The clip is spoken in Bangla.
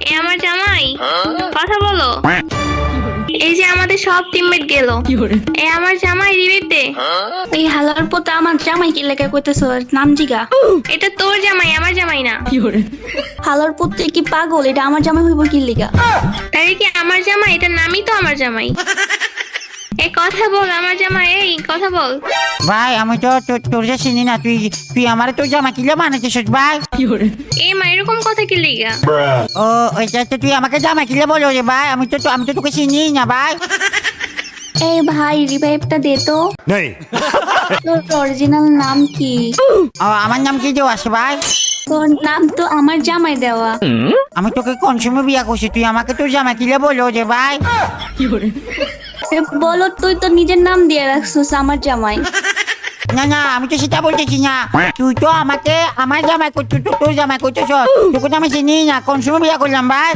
এ আমার জামাই, কথা বলো। এই যে আমাদের সব টিমমেট গেল, এ আমার জামাই, রিভিভ দে। এই হালার পোতা আমার জামাই কি লেখা কইতেছ? নাম জিগা। এটা তোর জামাই, আমার জামাই না। হালার পোতে কি পাগল? এটা আমার জামাই হইব কি লিগা? তাহলে কি আমার জামাই? এটার নামই তো আমার জামাই। এ কথা বল, আমার জামাই, এই কথা বল। ভাই আমি তো তোর যে চিনি না, তুই আমার তোর জামা কিলে বানাইছিস ভাই? এ মা, এরকম কথা কি লিগা? ও ওইটা তো তুই আমাকে জামা কিলে বলো রে ভাই, আমি তো তোকে চিনি না ভাই। এই ভাই রিভাইভটা দে তো। नहीं তোর অরিজিনাল নাম কি? ও আমার নাম কি দেওয়া আছে ভাই? তোর নাম তো আমার জামাই দেওয়া। আমি তোকে কোন সময় বিয়া করছি, তুই আমাকে তোর জামা কিলে বলো রে ভাই? এ বলো, তুই তো নিজের নাম দিয়ে রাখছিস আমার জামাই। না না, আমি তো সেটা বলতেছি না, তুই তো আমাকে আমার জামাই করছিস, তোর জামাই করছিস, তোকে তো আমি চিনি না, কোন সময় বিয়া করলাম ভাই?